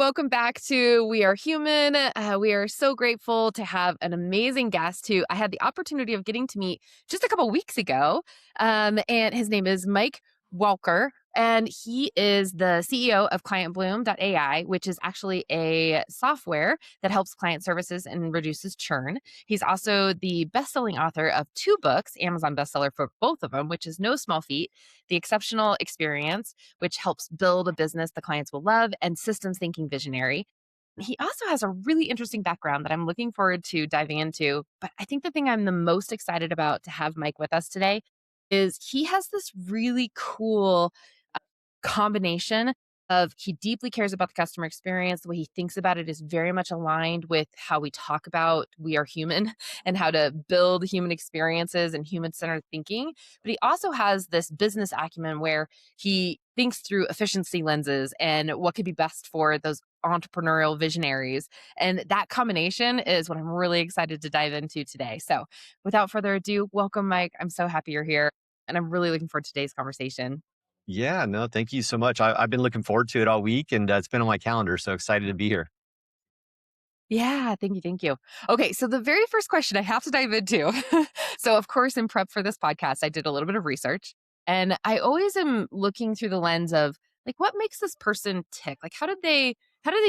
welcome back to We Are Human. We are so grateful to have an amazing guest who I had the opportunity of getting to meet just a couple weeks ago. And his name is Mike Walker, and he is the CEO of ClientBloom.ai, which is actually a software that helps client services and reduces churn. He's also the best-selling author of two books, Amazon bestseller for both of them, which is no small feat: The Exceptional Experience, which helps build a business the clients will love, and Systems Thinking Visionary. He also has a really interesting background that I'm looking forward to diving into. But I think the thing I'm the most excited about to have Mike with us today is he has this really cool combination of he deeply cares about the customer experience. The way he thinks about it is very much aligned with how we talk about we are human and how to build human experiences and human centered thinking. But he also has this business acumen where he thinks through efficiency lenses and what could be best for those entrepreneurial visionaries. And that combination is what I'm really excited to dive into today. So without further ado, welcome, Mike. I'm so happy you're here. And I'm really looking forward to today's conversation. Yeah, no, thank you so much. I've been looking forward to it all week, and it's been on my calendar. So excited to be here. Yeah, thank you, thank you. Okay, so the very first question I have to dive into. So, of course, in prep for this podcast, I did a little bit of research, and I always am looking through the lens of like what makes this person tick? Like how did they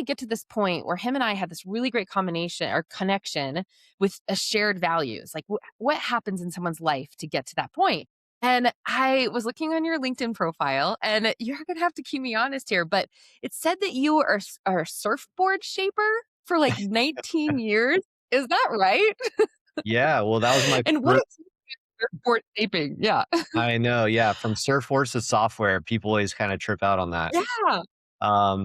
get to this point where him and I had this really great combination or connection with a shared values? Like what happens in someone's life to get to that point? And I was looking on your LinkedIn profile, and you're going to have to keep me honest here, but it said that you are a surfboard shaper for like 19 years. Is that right? Yeah, well, that was my And what first. is surfboard shaping? Yeah. I know. Yeah, from surfboards to software, people always kind of trip out on that. Yeah.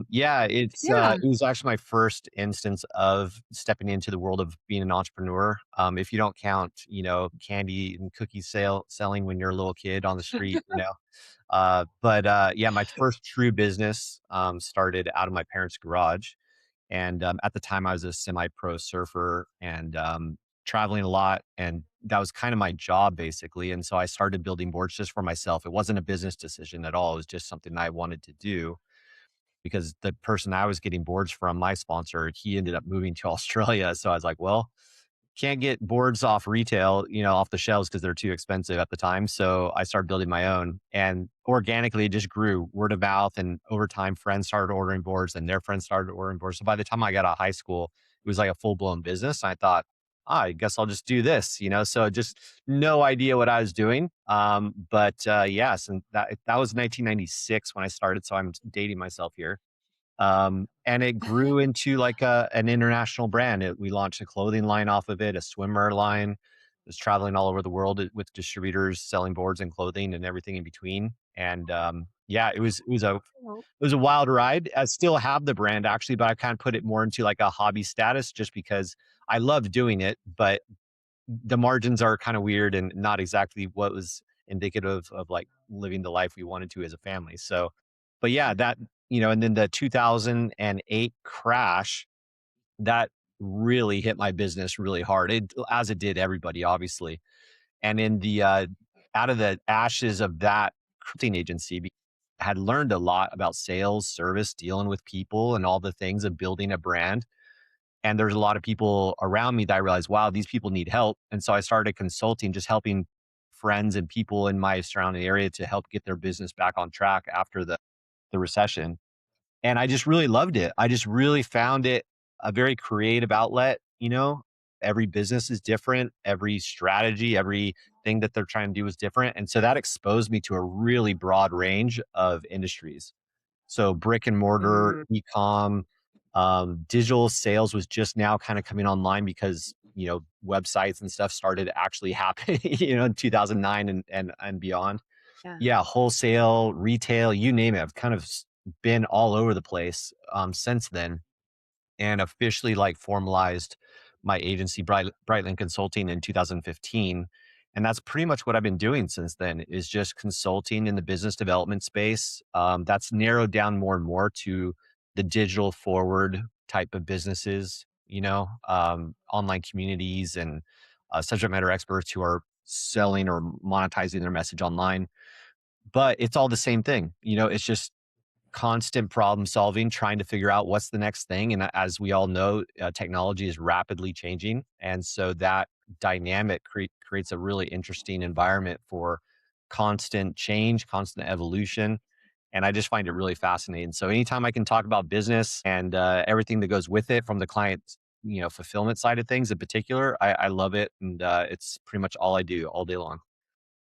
Yeah, Yeah. it was actually my first instance of stepping into the world of being an entrepreneur. If you don't count, candy and cookie selling when you're a little kid on the street, but yeah, my first true business started out of my parents' garage. And at the time, I was a semi-pro surfer and traveling a lot, and that was kind of my job basically. And so I started building boards just for myself. It wasn't a business decision at all. It was just something I wanted to do because the person I was getting boards from, my sponsor, he ended up moving to Australia. So I was like, well, can't get boards off retail, off the shelves because they're too expensive at the time. So I started building my own, and organically it just grew word of mouth. And over time, friends started ordering boards and their friends started ordering boards. So by the time I got out of high school, it was like a full blown business. I thought, I guess I'll just do this. So just no idea what I was doing. But yes, and that was 1996 when I started. So I'm dating myself here. And it grew into like an international brand. We launched a clothing line off of it, a swimwear line. It was traveling all over the world with distributors selling boards and clothing and everything in between. And yeah, it was a wild ride. I still have the brand actually, but I kind of put it more into like a hobby status just because I love doing it, but the margins are kind of weird and not exactly what was indicative of like living the life we wanted to as a family. So, but yeah, and then the 2008 crash, that really hit my business really hard. As it did everybody, obviously. And in the out of the ashes of that recruiting agency, had learned a lot about sales, service, dealing with people, and all the things of building a brand. And there's a lot of people around me that I realized, wow, these people need help. And so I started consulting, just helping friends and people in my surrounding area to help get their business back on track after the recession. And I just really loved it. I just really found it a very creative outlet. Every business is different, every strategy, everything that they're trying to do is different. And so that exposed me to a really broad range of industries. So brick and mortar, Mm, e-com, digital sales was just now kind of coming online because, websites and stuff started actually happening, in 2009 and beyond. yeah. Yeah, wholesale, retail, you name it. I've kind of been all over the place since then, and officially like formalized my agency, Brightland Consulting, in 2015. And that's pretty much what I've been doing since then, is just consulting in the business development space. That's narrowed down more and more to the digital forward type of businesses, online communities and subject matter experts who are selling or monetizing their message online. But it's all the same thing. It's just constant problem solving, trying to figure out what's the next thing. And as we all know, technology is rapidly changing. And so that dynamic creates a really interesting environment for constant change, constant evolution. And I just find it really fascinating. So anytime I can talk about business and everything that goes with it from the client's fulfillment side of things in particular, I love it. And it's pretty much all I do all day long.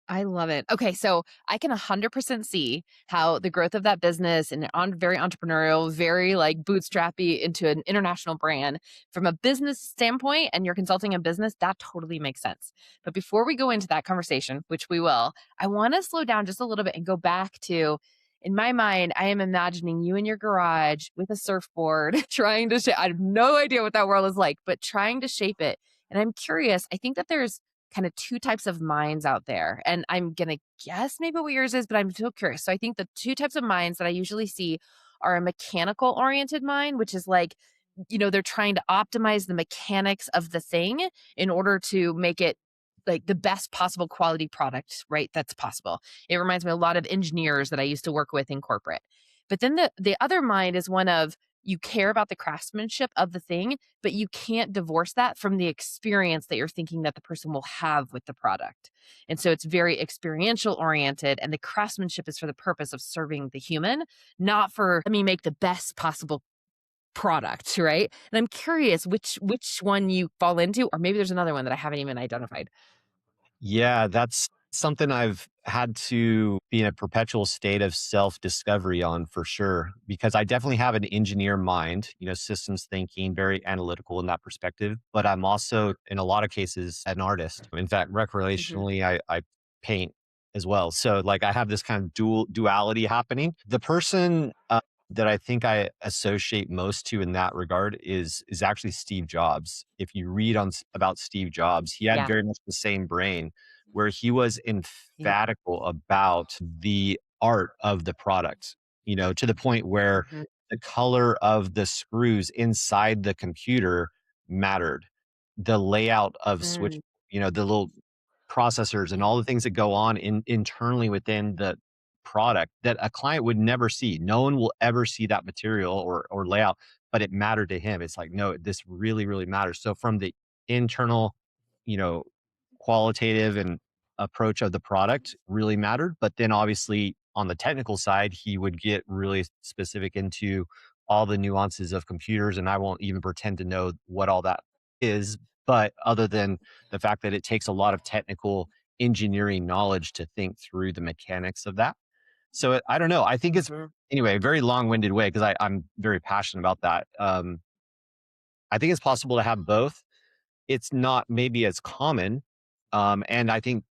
I love it. Okay, so I can 100% see how the growth of that business and very entrepreneurial, very like bootstrappy into an international brand from a business standpoint, and you're consulting a business, that totally makes sense. But before we go into that conversation, which we will, I want to slow down just a little bit and go back to, in my mind, I am imagining you in your garage with a surfboard trying to I have no idea what that world is like, but trying to shape it. And I'm curious, I think that there's kind of two types of minds out there. And I'm going to guess maybe what yours is, but I'm still curious. So I think the two types of minds that I usually see are a mechanical oriented mind, which is like, they're trying to optimize the mechanics of the thing in order to make it like the best possible quality product, right? That's possible. It reminds me a lot of engineers that I used to work with in corporate. But then the other mind is one of you care about the craftsmanship of the thing, but you can't divorce that from the experience that you're thinking that the person will have with the product. And so it's very experiential oriented, and the craftsmanship is for the purpose of serving the human, not for let me make the best possible product, right? And I'm curious which one you fall into, or maybe there's another one that I haven't even identified. Yeah, that's something I've had to be in a perpetual state of self-discovery on for sure, because I definitely have an engineer mind, systems thinking, very analytical in that perspective. But I'm also, in a lot of cases, an artist. In fact, Mhm. recreationally, I paint as well. So like I have this kind of duality happening. The person that I think I associate most to in that regard is actually Steve Jobs. If you read about Steve Jobs, he had Yeah. very much the same brain where he was Yeah. emphatical about the art of the product, to the point where Mhm. the color of the screws inside the computer mattered. The layout of switch, Mm. the little processors and all the things that go on internally within the product that a client would never see. No one will ever see that material or layout, but it mattered to him. It's like, no, this really, really matters. So from the internal, you know, qualitative and approach of the product really mattered. But then obviously on the technical side, he would get really specific into all the nuances of computers. And I won't even pretend to know what all that is. But other than the fact that it takes a lot of technical engineering knowledge to think through the mechanics of that. So I don't know. I think it's Mhm. anyway a very long-winded way because I'm very passionate about that. I think it's possible to have both. It's not maybe as common, and I think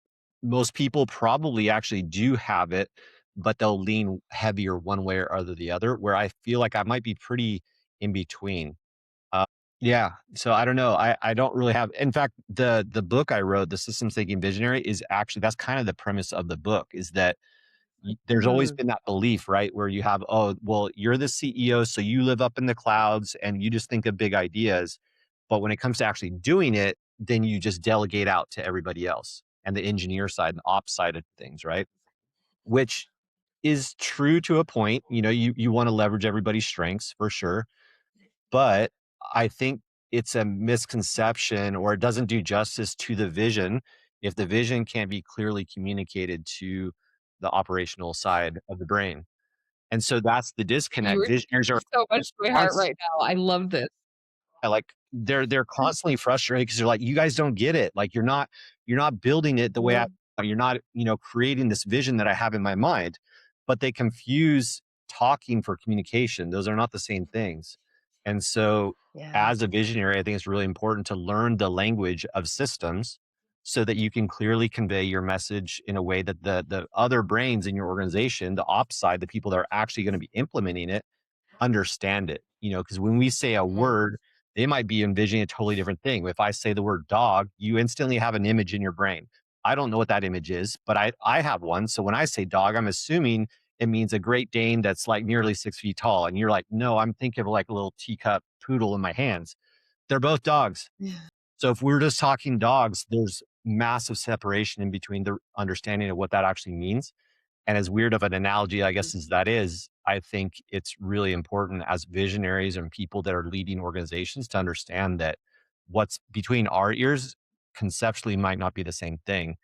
most people probably actually do have it, but they'll lean heavier one way or the other. Where I feel like I might be pretty in between. Yeah, so I don't know. I don't really have in fact, the book I wrote, The Systems Thinking Visionary, is actually that's kind of the premise of the book is that there's always Mm. been that belief, right? Where you have, oh, well, you're the CEO, so you live up in the clouds and you just think of big ideas. But when it comes to actually doing it, then you just delegate out to everybody else and the engineer side and ops side of things, right? Which is true to a point. You want to leverage everybody's strengths for sure. But I think it's a misconception or it doesn't do justice to the vision if the vision can't be clearly communicated to the operational side of the brain. And so that's the You disconnect. are Visionaries are speaking so much to my heart const right now. I love this. like they're constantly frustrated because they're like, you guys don't get it. Like you're not building it the way Mm. you're not, creating this vision that I have in my mind. But they confuse talking for communication. Those are not the same things. And so Yeah. as a visionary, I think it's really important to learn the language of systems so that you can clearly convey your message in a way that the other brains in your organization, the ops side, the people that are actually going to be implementing it, understand it. Because when we say a Mhm. word, they might be envisioning a totally different thing. If I say the word dog, you instantly have an image in your brain. I don't know what that image is, but I have one. So when I say dog, I'm assuming it means a Great Dane that's like nearly 6 feet tall. And you're like, no, I'm thinking of like a little teacup poodle in my hands. They're both dogs. Yeah. So if we're just talking dogs, there's massive separation in between the understanding of what that actually means. And as weird of an analogy, I guess, as that is, I think it's really important as visionaries and people that are leading organizations to understand that what's between our ears conceptually might not be the same thing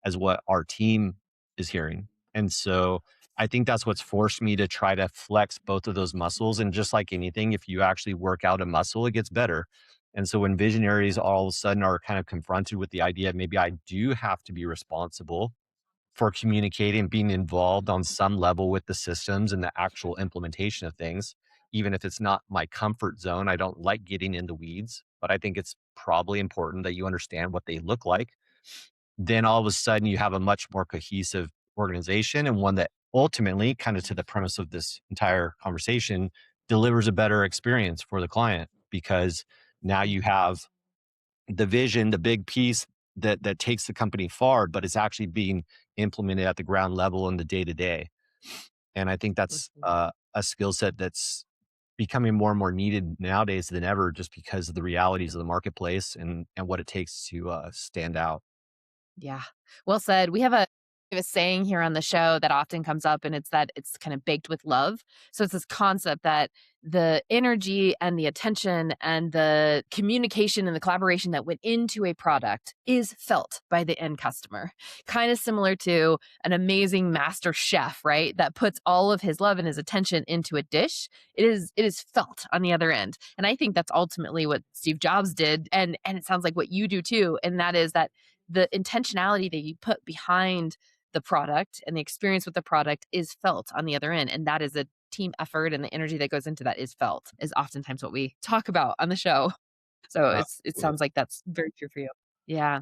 as what our team is hearing. And so I think that's what's forced me to try to flex both of those muscles. And just like anything, if you actually work out a muscle, it gets better. And so when visionaries all of a sudden are kind of confronted with the idea, maybe I do have to be responsible for communicating, being involved on some level with the systems and the actual implementation of things, even if it's not my comfort zone. I don't like getting in the weeds, but I think it's probably important that you understand what they look like. Then all of a sudden you have a much more cohesive organization, and one that ultimately, kind of to the premise of this entire conversation, delivers a better experience for the client because now you have the vision, the big piece that takes the company forward, but it's actually being implemented at the ground level in the day to day. And I think that's Mhm. a skill set that's becoming more and more needed nowadays than ever, just because of the realities of the marketplace and what it takes to stand out. Yeah. Well said. We have a saying here on the show that often comes up, and it's that it's kind of baked with love. So it's this concept that the energy and the attention and the communication and the collaboration that went into a product is felt by the end customer. Kind of similar to an amazing master chef, right? That puts all of his love and his attention into a dish. It is felt on the other end. And I think that's ultimately what Steve Jobs did, and it sounds like what you do too. And that is that the intentionality that you put behind the product and the experience with the product is felt on the other end. And that is a team effort, and the energy that goes into that is felt, is oftentimes what we talk about on the show. So it Absolutely. sounds like that's very true for you. Yeah.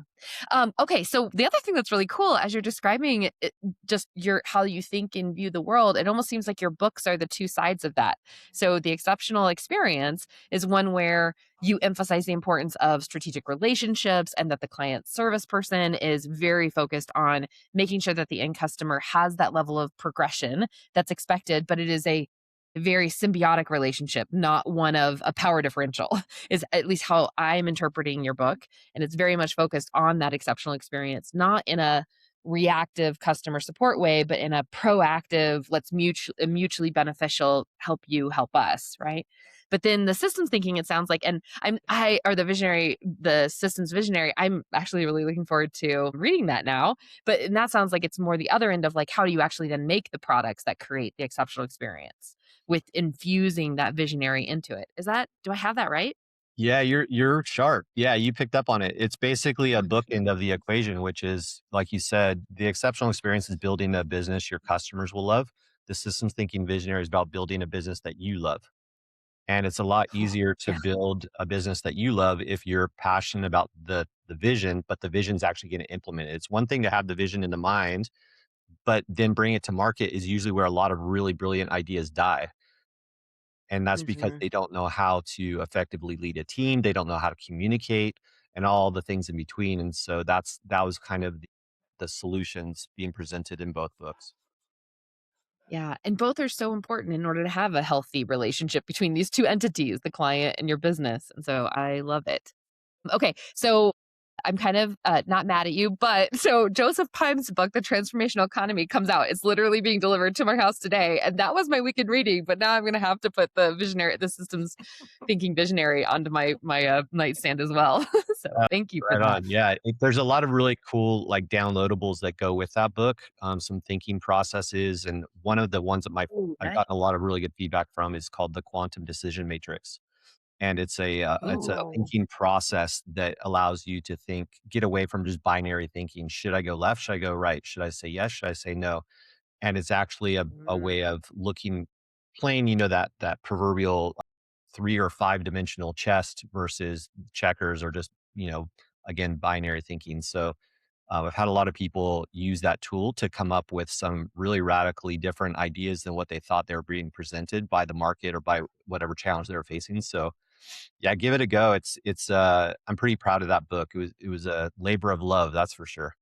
Okay, so the other thing that's really cool as you're describing it, just your how you think and view the world, it almost seems like your books are the two sides of that. So the exceptional experience is one where you emphasize the importance of strategic relationships and that the client service person is very focused on making sure that the end customer has that level of progression that's expected, but it is a very symbiotic relationship, not one of a power differential, is at least how I'm interpreting your book. And it's very much focused on that exceptional experience, not in a reactive customer support way, but in a proactive, let's mutually beneficial, help you, help us, right? But then the systems thinking, it sounds like, and I or the visionary, the systems visionary, I'm actually really looking forward to reading that now. But and that sounds like it's more the other end of like, how do you actually then make the products that create the exceptional experience with infusing that visionary into it? Is that, do I have that right? Yeah, you're sharp. Yeah, you picked up on it. It's basically a bookend of the equation, which is, like you said, the exceptional experience is building a business your customers will love. The systems thinking visionary is about building a business that you love. And it's a lot Oh, easier to yeah. build a business that you love if you're passionate about the vision, but the vision's actually going to implement it. It's one thing to have the vision in the mind, but then bring it to market is usually where a lot of really brilliant ideas die. And that's because Mhm. they don't know how to effectively lead a team. They don't know how to communicate and all the things in between. And so that was kind of the solutions being presented in both books. Yeah, and both are so important in order to have a healthy relationship between these 2 entities, the client and your business, and so I love it. Okay, so I'm kind of, not mad at you, but so Joseph Pine's book, The Transformational Economy, comes out. It's literally being delivered to my house today, and that was my weekend reading, but now I'm gonna have to put the systems thinking visionary onto my nightstand as well. So Uh, thank you for right that. on. Yeah, there's a lot of really cool like downloadables that go with that book. Some thinking processes, and one of the ones that my Ooh, I've nice. gotten a lot of really good feedback from is called the Quantum Decision Matrix. And it's a Oh. thinking process that allows you to think, get away from just binary thinking. Should I go left? Should I go right? Should I say yes? Should I say no? And it's actually a Mm, way of looking, playing, that proverbial 3 or 5 dimensional chess versus checkers, or just, again, binary thinking. So I've had a lot of people use that tool to come up with some really radically different ideas than what they thought they were being presented by the market or by whatever challenge they were facing. So yeah, give it a go. I'm pretty proud of that book. It was a labor of love, that's for sure.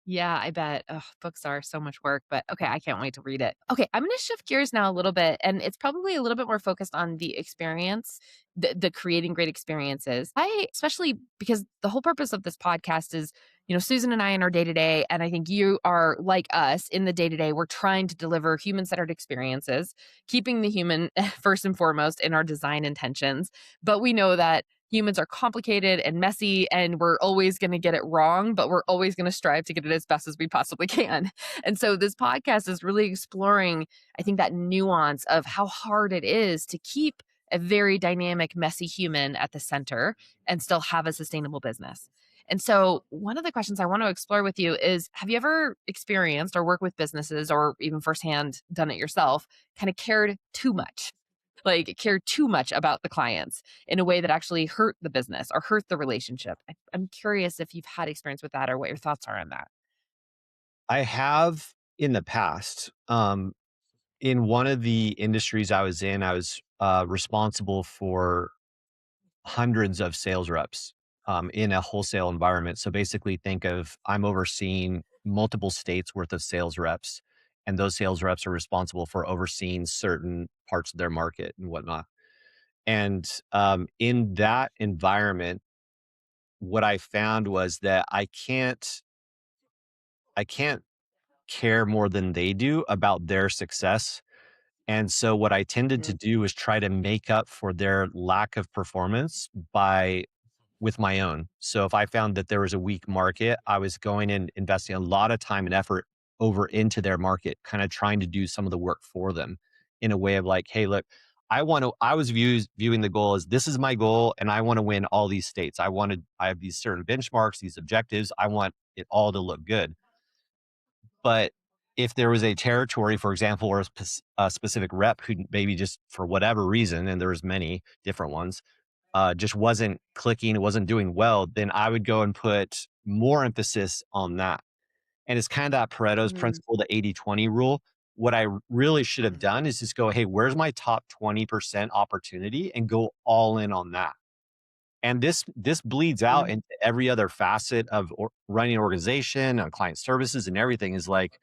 yeah, I bet. Ugh, books are so much work, but okay, I can't wait to read it. Okay, I'm gonna shift gears now a little bit, and it's probably a little bit more focused on the experience, the creating great experiences. I especially because the whole purpose of this podcast is Susan and I in our day to day, and I think you are like us in the day to day, we're trying to deliver human centered experiences, keeping the human first and foremost in our design intentions. But we know that humans are complicated and messy, and we're always going to get it wrong, but we're always going to strive to get it as best as we possibly can. And so this podcast is really exploring, I think, that nuance of how hard it is to keep a very dynamic, messy human at the center and still have a sustainable business. And so, one of the questions I want to explore with you is, have you ever experienced or worked with businesses or even firsthand done it yourself, kind of cared too much? Like, cared too much about the clients in a way that actually hurt the business or hurt the relationship? I'm curious if you've had experience with that or what your thoughts are on that. I have in the past. In one of the industries I was in, I was responsible for hundreds of sales reps in a wholesale environment. So basically, think of I'm overseeing multiple states worth of sales reps, and those sales reps are responsible for overseeing certain parts of their market and whatnot. And in that environment, what I found was that I can't care more than they do about their success. And so what I tended to Mhm, do is try to make up for their lack of performance by with my own. So if I found that there was a weak market, I was going and investing a lot of time and effort over into their market, kind of trying to do some of the work for them in a way of like, hey, look, I was viewing the goal as this is my goal and I want to win all these states. I have these certain benchmarks, these objectives. I want it all to look good. But if there was a territory, for example, or a specific rep who maybe just for whatever reason, and there was many different ones, just wasn't clicking, it wasn't doing well, then I would go and put more emphasis on that. And it's kind of that Pareto's mhm, principle, the 80-20 rule. What I really should have mhm, done is just go, hey, where's my top 20% opportunity and go all in on that. And this bleeds out mhm, into every other facet of running an organization, client services, and everything is like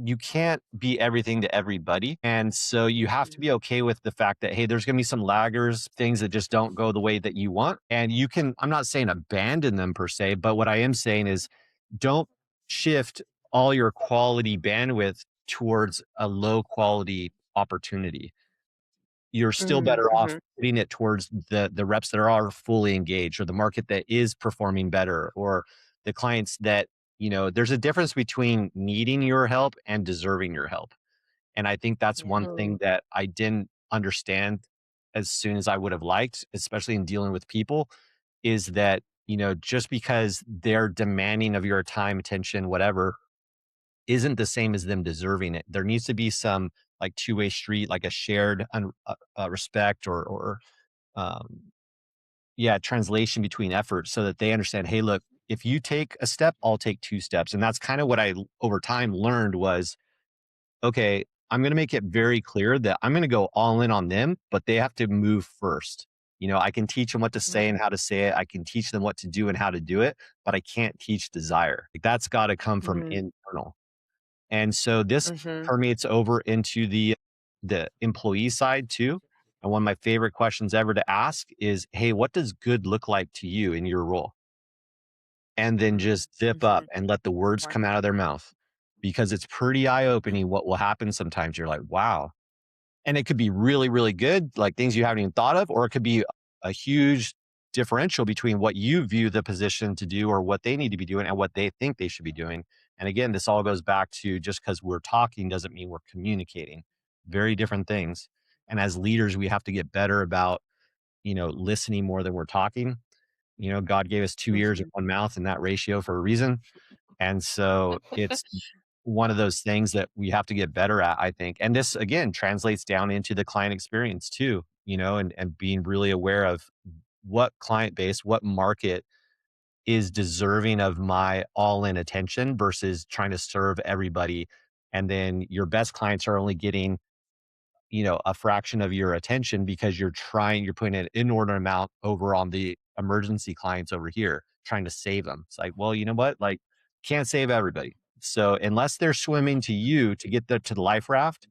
you can't be everything to everybody. And so you have to mhm, be okay with the fact that, hey, there's going to be some laggers, things that just don't go the way that you want. And you can, I'm not saying abandon them per se, but what I am saying is don't shift all your quality bandwidth towards a low quality opportunity. You're still mhm, better off mhm, putting it towards the reps that are fully engaged or the market that is performing better or the clients that, there's a difference between needing your help and deserving your help. And I think that's yeah, one thing that I didn't understand as soon as I would have liked, especially in dealing with people, is that, just because they're demanding of your time, attention, whatever, isn't the same as them deserving it. There needs to be some like two-way street, like a shared respect or um, yeah, translation between efforts so that they understand, hey, look, if you take a step, I'll take two steps. And that's kind of what over time learned was, okay, I'm going to make it very clear that I'm going to go all in on them, but they have to move first. I can teach them what to say and mhm, how to say it. I can teach them what to do and how to do it, but I can't teach desire. Like that's got to come from mhm, internal. And so this mhm, permeates over into the employee side too. And one of my favorite questions ever to ask is, "Hey, what does good look like to you in your role?" And then mhm, just zip up mhm. and let the words Wow. come out of their mouth because it's pretty eye-opening what will happen sometimes. You're like, "Wow." And it could be really, really good, like things you haven't even thought of, or it could be a huge differential between what you view the position to do or what they need to be doing and what they think they should be doing. And again, this all goes back to just because we're talking doesn't mean we're communicating. Very different things. And as leaders, we have to get better about, listening more than we're talking. God gave us two ears and Mhm, one mouth in that ratio for a reason. And so it's one of those things that we have to get better at, I think. And this again translates down into the client experience too, and being really aware of what client base, what market is deserving of my all in attention versus trying to serve everybody. And then your best clients are only getting, a fraction of your attention because you're putting an inordinate amount over on the emergency clients over here, trying to save them. It's like, well, you know what? Like, can't save everybody. So unless they're swimming to you to get to the life raft,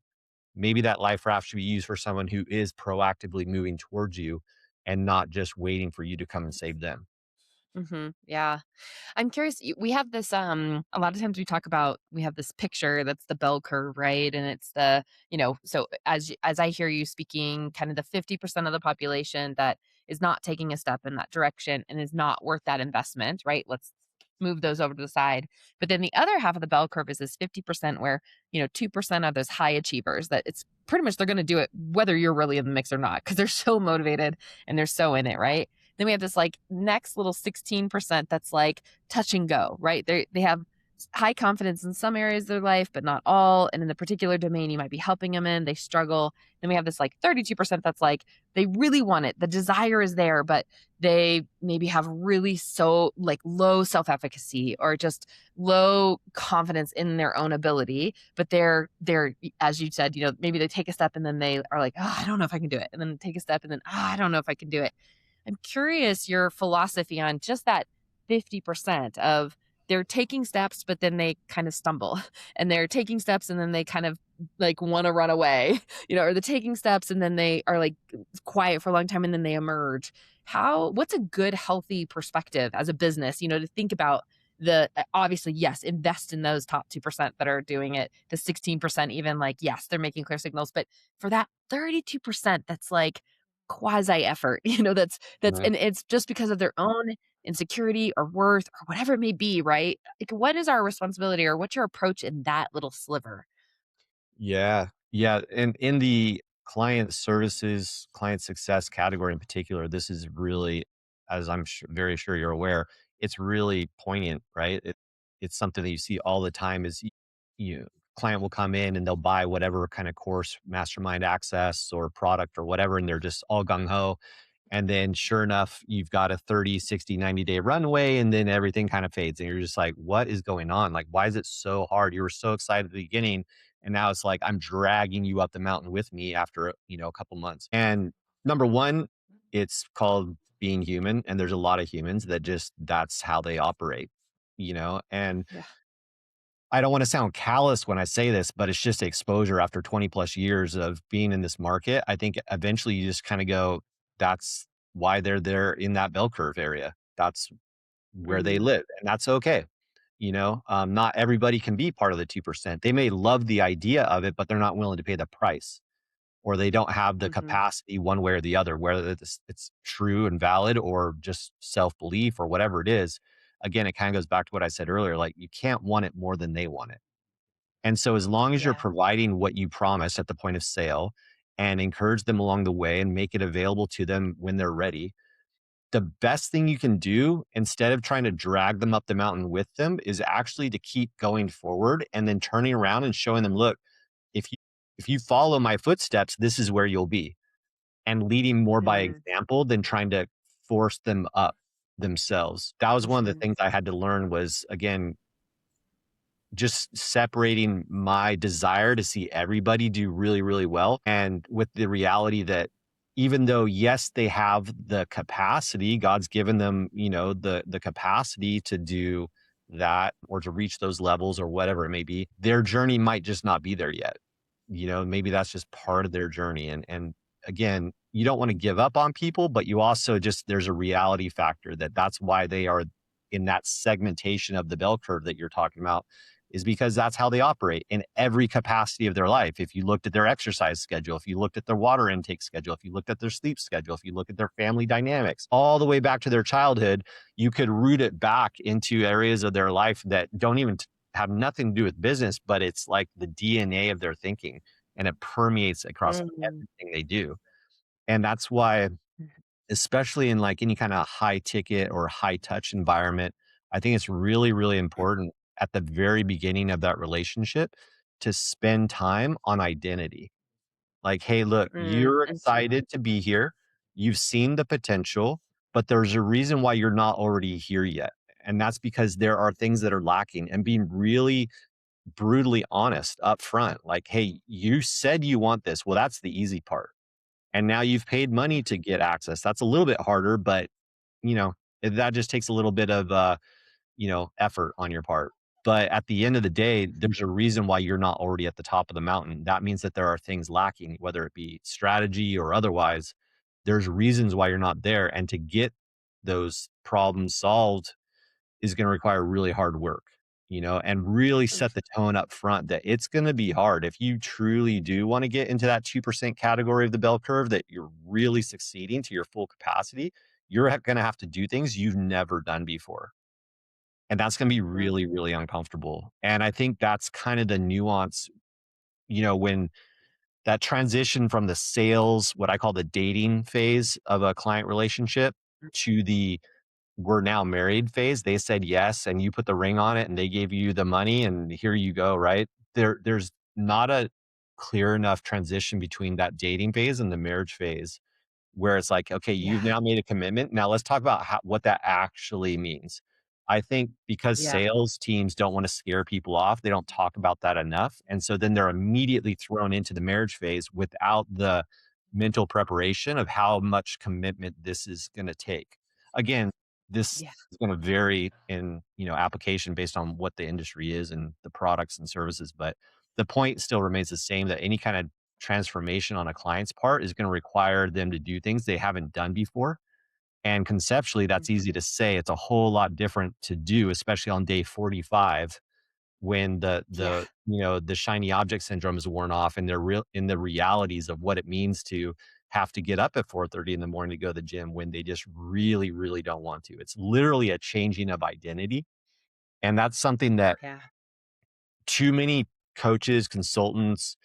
maybe that life raft should be used for someone who is proactively moving towards you and not just waiting for you to come and save them. Yeah. I'm curious, we have this a lot of times we talk about we have this picture that's the bell curve, right? And it's the, so as I hear you speaking, kind of the 50% of the population that is not taking a step in that direction and is not worth that investment, right? Let's move those over to the side. But then the other half of the bell curve is this 50% where, 2% are those high achievers that it's pretty much they're going to do it whether you're really in the mix or not because they're so motivated and they're so in it, right? Then we have this like next little 16% that's like touch and go, right? They have high confidence in some areas of their life, but not all. And in the particular domain you might be helping them in, they struggle. Then we have this like 32% that's like they really want it. The desire is there, but they maybe have really so like low self-efficacy or just low confidence in their own ability. But they're as you said, maybe they take a step and then they are like, oh, I don't know if I can do it. And then take a step and then, oh, I don't know if I can do it. I'm curious your philosophy on just that 50% of they're taking steps, but then they kind of stumble and they're taking steps and then they kind of like want to run away, or they're taking steps and then they are like quiet for a long time and then they emerge. What's a good, healthy perspective as a business, to think about obviously, yes, invest in those top 2% that are doing it, the 16%, even like, yes, they're making clear signals, but for that 32% that's like, quasi effort, and it's just because of their own insecurity or worth or whatever it may be, right? Like, what is our responsibility or what's your approach in that little sliver? Yeah. Yeah. And in the client services, client success category in particular, this is really, as I'm very sure you're aware, it's really poignant, right? It's something that you see all the time is you client will come in and they'll buy whatever kind of course, mastermind access or product or whatever, and they're just all gung ho. And then sure enough, you've got a 30, 60, 90-day runway, and then everything kind of fades. And you're just like, what is going on? Like, why is it so hard? You were so excited at the beginning. And now it's like I'm dragging you up the mountain with me after, a couple months. And number one, it's called being human. And there's a lot of humans that just that's how they operate. And Yeah. I don't want to sound callous when I say this, but it's just exposure after 20 plus years of being in this market. I think eventually you just kind of go, that's why they're there in that bell curve area. That's where they Mm, live. And that's okay. Not everybody can be part of the 2%. They may love the idea of it, but they're not willing to pay the price or they don't have the mhm. capacity one way or the other, whether it's true and valid or just self belief or whatever it is. Again, it kind of goes back to what I said earlier. Like you can't want it more than they want it. And so as long as you're Yeah. providing what you promise at the point of sale and encourage them along the way and make it available to them when they're ready, the best thing you can do instead of trying to drag them up the mountain with them is actually to keep going forward and then turning around and showing them, look, if you if you follow my footsteps, this is where you'll be. And leading more by Mm, example than trying to force them up themselves. That was one of the mhm. things I had to learn was again just separating my desire to see everybody do really, really well, and with the reality that even though, yes, they have the capacity, God's given them, the capacity to do that or to reach those levels or whatever it may be, their journey might just not be there yet. Maybe that's just part of their journey. And again, you don't want to give up on people, but you also just there's a reality factor that that's why they are in that segmentation of the bell curve that you're talking about is because that's how they operate in every capacity of their life. If you looked at their exercise schedule, if you looked at their water intake schedule, if you looked at their sleep schedule, if you look at their family dynamics, all the way back to their childhood, you could root it back into areas of their life that don't even have nothing to do with business, but it's like the DNA of their thinking and it permeates across Mm, everything they do. And that's why especially in like any kind of high ticket or high touch environment, I think it's really, really important at the very beginning of that relationship to spend time on identity. Like, hey, look, you're interesting. excited to be here. You've seen the potential, but there's a reason why you're not already here yet. And that's because there are things that are lacking and being really brutally honest up front. Like, hey, you said you want this. Well, that's the easy part and now you've paid money to get access. That's a little bit harder, but you know, that just takes a little bit of effort on your part. But at the end of the day, there's a reason why you're not already at the top of the mountain. That means that there are things lacking, whether it be strategy or otherwise. There's reasons why you're not there. And to get those problems solved is going to require really hard work, and really For set the tone up front that it's going to be hard. If you truly do want to get into that 2% category of the bell curve, that you're really succeeding to your full capacity, you're going to have to do things you've never done before. And that's going to be sure. really, really uncomfortable. And I think that's kind of the nuance, when that transition from the sales, what I call the dating phase of a client relationship, Mm, to the we're now married phase. They said yes, and you put the ring on it, and they gave you the money, and here you go, right? There's not a clear enough transition between that dating phase and the marriage phase where it's like, okay, you've yeah, now made a commitment. Now let's talk about what that actually means. I think because yeah, sales teams don't want to scare people off, they don't talk about that enough. And so then they're immediately thrown into the marriage phase without the mental preparation of how much commitment this is going to take. Again, this yeah, is going to vary in, application based on what the industry is and the products and services, but the point still remains the same, that any kind of transformation on a client's part is going to require them to do things they haven't done before. And conceptually, that's mhm, easy to say. It's a whole lot different to do, especially on day 45 when yeah, the shiny object syndrome is worn off and they're real in the realities of what it means to have to get up at 4:30 in the morning to go to the gym when they just really, really don't want to. It's literally a changing of identity. And that's something that yeah, too many coaches, consultants,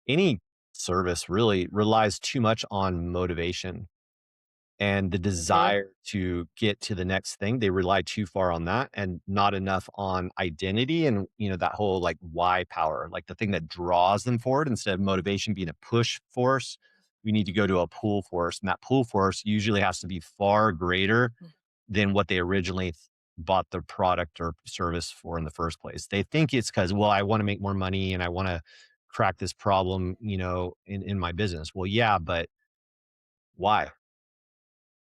any service really relies too much on motivation and the mhm, desire to get to the next thing. They rely too far on that and not enough on identity and, that whole like why power, like the thing that draws them forward instead of motivation being a push force. We need to go to a pull force. And that pull force usually has to be far greater mm, than what they originally bought the product or service for in the first place. They think it's because, well, I want to make more money and I want to crack this problem, in my business. Well, yeah, but why?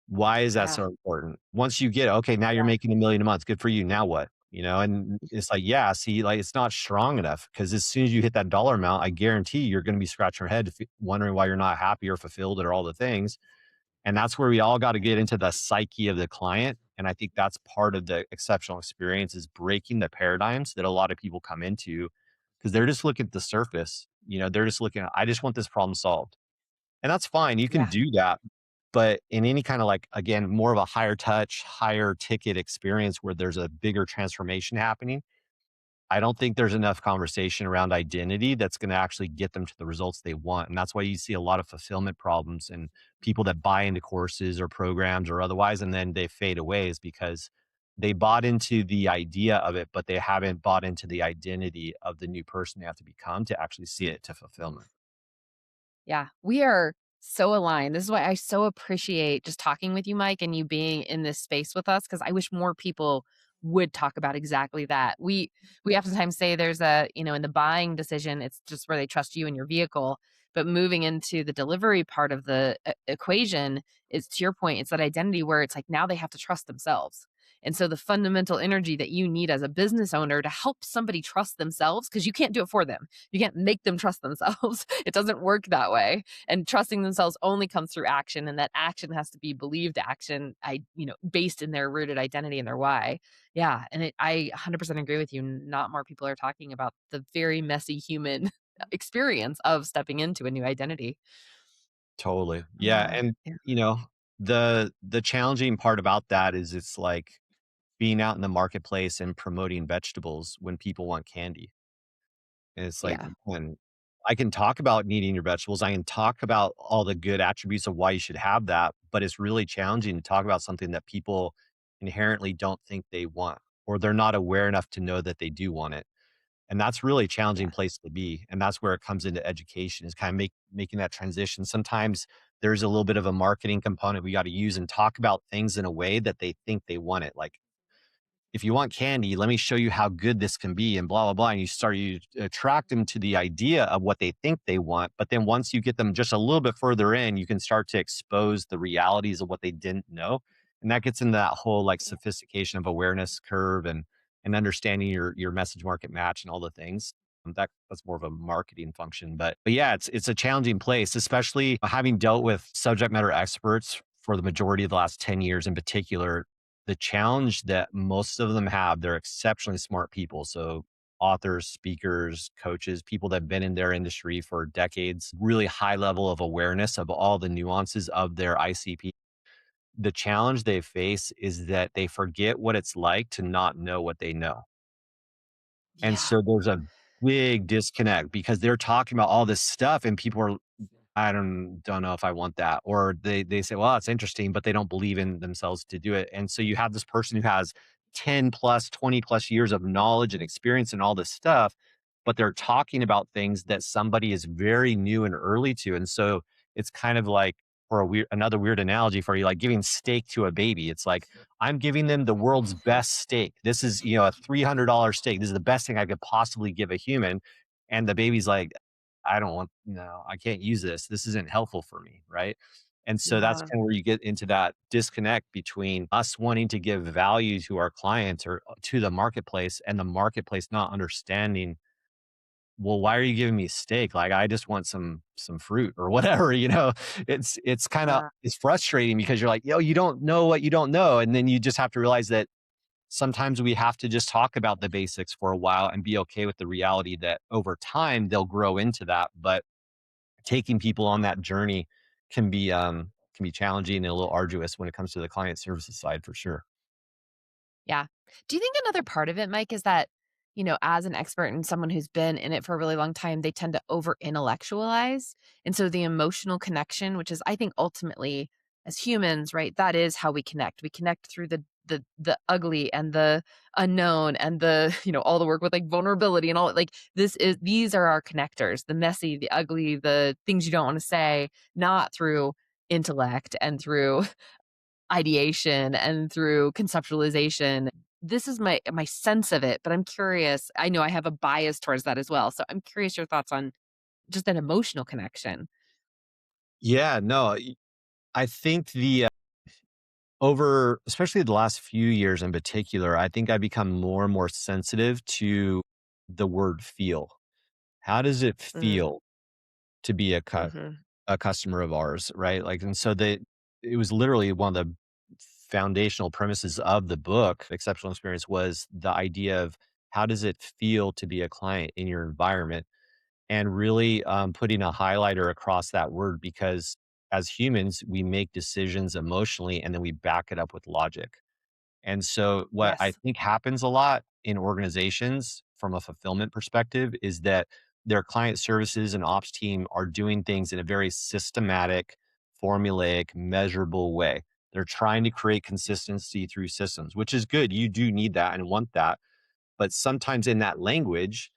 Why is that yeah, so important? Once you get, okay, now you're yeah, making 1,000,000 a month. Good for you. Now what? And it's like, yeah, see, like it's not strong enough because as soon as you hit that dollar amount, I guarantee you're going to be scratching your head wondering why you're not happy or fulfilled or all the things. And that's where we all got to get into the psyche of the client. And I think that's part of the exceptional experience is breaking the paradigms that a lot of people come into because they're just looking at the surface. They're just looking at, I just want this problem solved. And that's fine. You can yeah, do that. But in any kind of like, again, more of a higher touch, higher ticket experience where there's a bigger transformation happening, I don't think there's enough conversation around identity that's going to actually get them to the results they want. And that's why you see a lot of fulfillment problems and people that buy into courses or programs or otherwise, and then they fade away is because they bought into the idea of it, but they haven't bought into the identity of the new person they have to become to actually see it to fulfillment. yeah. We are so aligned. This is why I so appreciate just talking with you, Mike, and you being in this space with us because I wish more people would talk about exactly that. We oftentimes say there's in the buying decision, it's just where they trust you and your vehicle. But moving into the delivery part of the equation is to your point, it's that identity where it's like now they have to trust themselves. And so the fundamental energy that you need as a business owner to help somebody trust themselves, because you can't do it for them. You can't make them trust themselves. It doesn't work that way. And trusting themselves only comes through action. And that action has to be believed action, based in their rooted identity and their why. Yeah. And I 100% agree with you. Not more people are talking about the very messy human experience of stepping into a new identity. Totally. Yeah. Oh, And, yeah. the challenging part about that is it's like being out in the marketplace and promoting vegetables when people want candy. And it's like, Yeah. when I can talk about needing your vegetables, I can talk about all the good attributes of why you should have that, but it's really challenging to talk about something that people inherently don't think they want, or they're not aware enough to know that they do want it. And that's really a challenging Yeah. place to be. And that's where it comes into education is kind of making that transition. Sometimes there's a little bit of a marketing component we got to use and talk about things in a way that they think they want it. Like, if you want candy, let me show you how good this can be and blah, blah, blah. And you attract them to the idea of what they think they want. But then once you get them just a little bit further in, you can start to expose the realities of what they didn't know. And that gets into that whole like sophistication of awareness curve and understanding your message market match and all the things. That's more of a marketing function. But yeah, it's a challenging place, especially having dealt with subject matter experts for the majority of the last 10 years in particular, the challenge that most of them have, they're exceptionally smart people. So authors, speakers, coaches, people that have been in their industry for decades, really high level of awareness of all the nuances of their ICP. The challenge they face is that they forget what it's like to not know what they know. And Yeah. so there's a big disconnect because they're talking about all this stuff and people are I don't know if I want that. Or they say, well, it's interesting, but they don't believe in themselves to do it. And so you have this person who has 10 plus, 20 plus years of knowledge and experience and all this stuff, but they're talking about things that somebody is very new and early to. And so it's kind of like for another weird analogy for you, like giving steak to a baby. It's like I'm giving them the world's best steak. This is, a $300 steak. This is the best thing I could possibly give a human. And the baby's like, I don't want no, I can't use this. This isn't helpful for me, right? And so that's Yeah. kind of where you get into that disconnect between us wanting to give value to our clients or to the marketplace and the marketplace not understanding, well, why are you giving me steak? Like I just want some fruit or whatever, you know? It's kind of Yeah. it's frustrating because you're like, yo, you don't know what you don't know. And then you just have to realize that sometimes we have to just talk about the basics for a while and be okay with the reality that over time they'll grow into that. But taking people on that journey can be challenging and a little arduous when it comes to the client services side for sure. Yeah. Do you think another part of it, Mike, is that, as an expert and someone who's been in it for a really long time, they tend to over intellectualize. And so the emotional connection, which is, I think, ultimately as humans, right, that is how we connect. We connect through the ugly and the unknown and the, all the work with like vulnerability and all like these are our connectors, the messy, the ugly, the things you don't want to say, not through intellect and through ideation and through conceptualization. This is my sense of it, but I'm curious. I know I have a bias towards that as well. So I'm curious your thoughts on just an emotional connection. Yeah, no, I think over especially the last few years in particular, I think I've become more and more sensitive to the word feel. How does it Mm, feel to be mhm. a customer of ours, right? Like, and so it was literally one of the foundational premises of the book, Exceptional Experience, was the idea of how does it feel to be a client in your environment, and really putting a highlighter across that word because as humans, we make decisions emotionally and then we back it up with logic. And so what I Yes. think happens a lot in organizations from a fulfillment perspective is that their client services and ops team are doing things in a very systematic, formulaic, measurable way. They're trying to create consistency through systems, which is good. You do need that and want that. But sometimes in that language,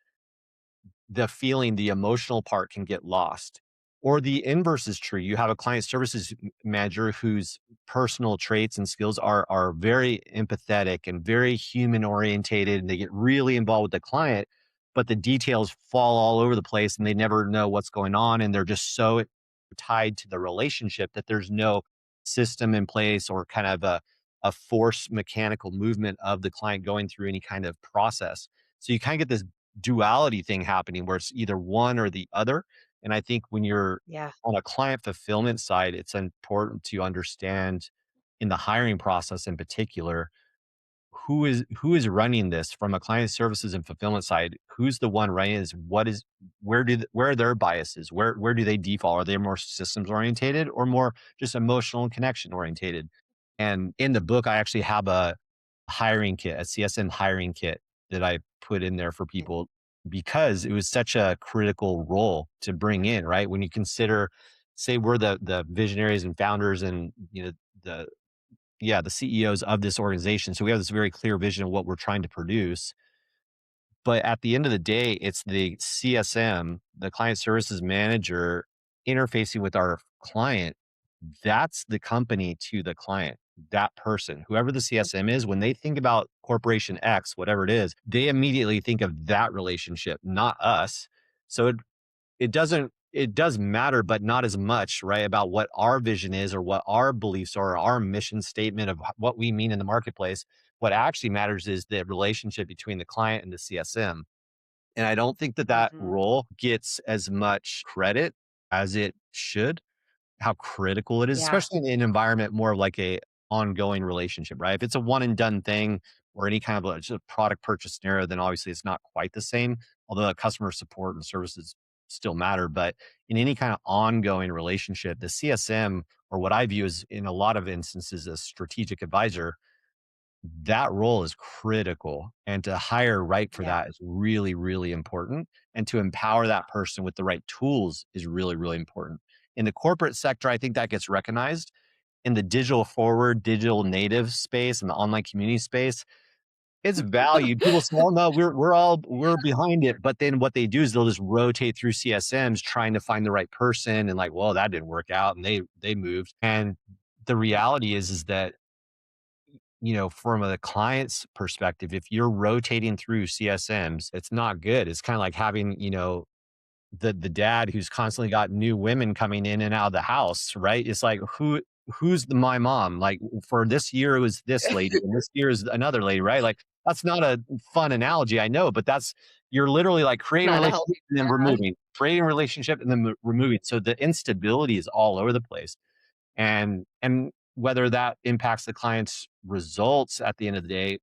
the feeling, the emotional part can get lost. Or the inverse is true. You have a client services manager whose personal traits and skills are very empathetic and very human orientated, and they get really involved with the client, but the details fall all over the place and they never know what's going on. And they're just so tied to the relationship that there's no system in place or kind of a force mechanical movement of the client going through any kind of process. So you kind of get this duality thing happening where it's either one or the other. And I think when you're Yeah. on a client fulfillment side, it's important to understand in the hiring process in particular, who is running this from a client services and fulfillment side? Who's the one running this? Where are their biases? Where do they default? Are they more systems orientated or more just emotional and connection orientated? And in the book, I actually have a hiring kit, a CSM hiring kit that I put in there for Yeah. people because it was such a critical role to bring in, right? When you consider, say we're the visionaries and founders and the the CEOs of this organization. So we have this very clear vision of what we're trying to produce. But at the end of the day, it's the CSM, the client services manager, interfacing with our client. That's the company to the client, that person, whoever the CSM is, when they think about corporation X, whatever it is, they immediately think of that relationship, not us. So it does matter, but not as much, right? About what our vision is or what our beliefs are, our mission statement of what we mean in the marketplace. What actually matters is the relationship between the client and the CSM. And I don't think that Mhm. role gets as much credit as it should. how critical it is, Yeah. especially in an environment more of like a ongoing relationship, right? If it's a one and done thing or any kind of a, just a product purchase scenario, then obviously it's not quite the same. Although the customer support and services still matter, but in any kind of ongoing relationship, the CSM, or what I view as in a lot of instances a strategic advisor, that role is critical. And to hire right for Yeah. that is really, really important. And to empower that person with the right tools is really, really important. In the corporate sector, I think that gets recognized. In the digital forward, digital native space and the online community space, it's valued. People say, "Oh no, we're behind it." But then what they do is they'll just rotate through CSMs trying to find the right person and like, well, that didn't work out and they moved. And the reality is that, from a client's perspective, if you're rotating through CSMs, it's not good. It's kind of like having, the dad who's constantly got new women coming in and out of the house, right? It's like my mom? Like for this year it was this lady, and this year is another lady, right? Like that's not a fun analogy, I know, but that's you're literally like creating a Not a relationship healthy. and then Yeah. removing, creating a relationship and then removing. So the instability is all over the place, and whether that impacts the client's results at the end of the day,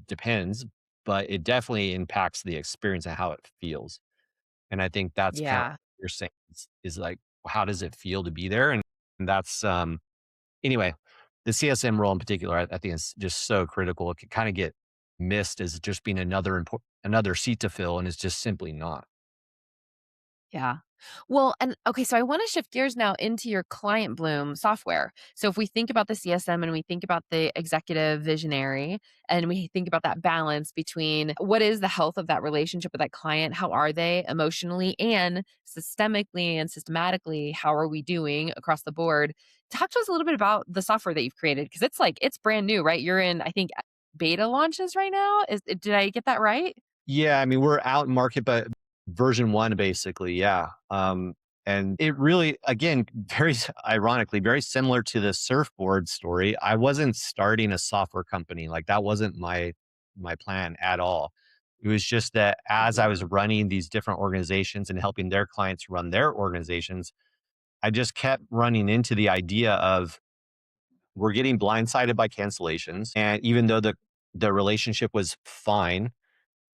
depends, but it definitely impacts the experience and how it feels. And I think that's kind of Yeah. what you're saying is like, how does it feel to be there? And that's anyway, the CSM role in particular, I think is just so critical. It can kind of get missed as just being another seat to fill, and it's just simply not. Yeah. Well, and okay, so I want to shift gears now into your client Bloom software. So if we think about the CSM and we think about the executive visionary and we think about that balance between what is the health of that relationship with that client, how are they emotionally and systemically and systematically, how are we doing across the board? Talk to us a little bit about the software that you've created because it's brand new, right? You're in I think beta launches right now. Did I get that right? Yeah, I mean, we're out in market, but version 1 basically, yeah. And it really, again, ironically, very similar to the surfboard story. I wasn't starting a software company, like, that wasn't my plan at all. It was just that as I Mhm. was running these different organizations and helping their clients run their organizations, I just kept running into the idea of we're getting blindsided by cancellations, and even though the relationship was fine,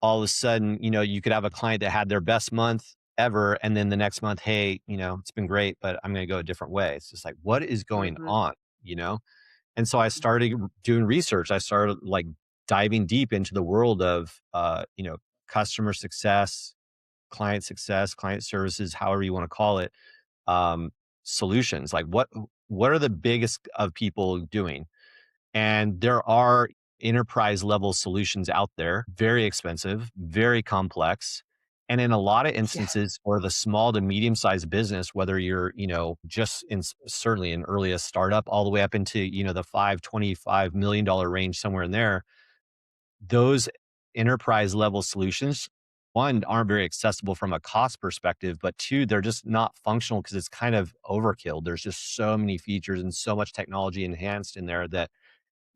all of a sudden, you could have a client that had their best month ever. And then the next month, hey, it's been great, but I'm going to go a different way. It's just like, what is going Mhm. on? You know? And so I started doing research. I started like diving deep into the world of, customer success, client services, however you want to call it, um, solutions. Like what are the biggest of people doing? And there are enterprise level solutions out there, very expensive, very complex. And in a lot of Yeah. instances, for the small to medium sized business, whether you're, just in certainly an earliest startup all the way up into, the $25 million range, somewhere in there, those enterprise level solutions, one, aren't very accessible from a cost perspective, but two, they're just not functional because it's kind of overkill. There's just so many features and so much technology enhanced in there that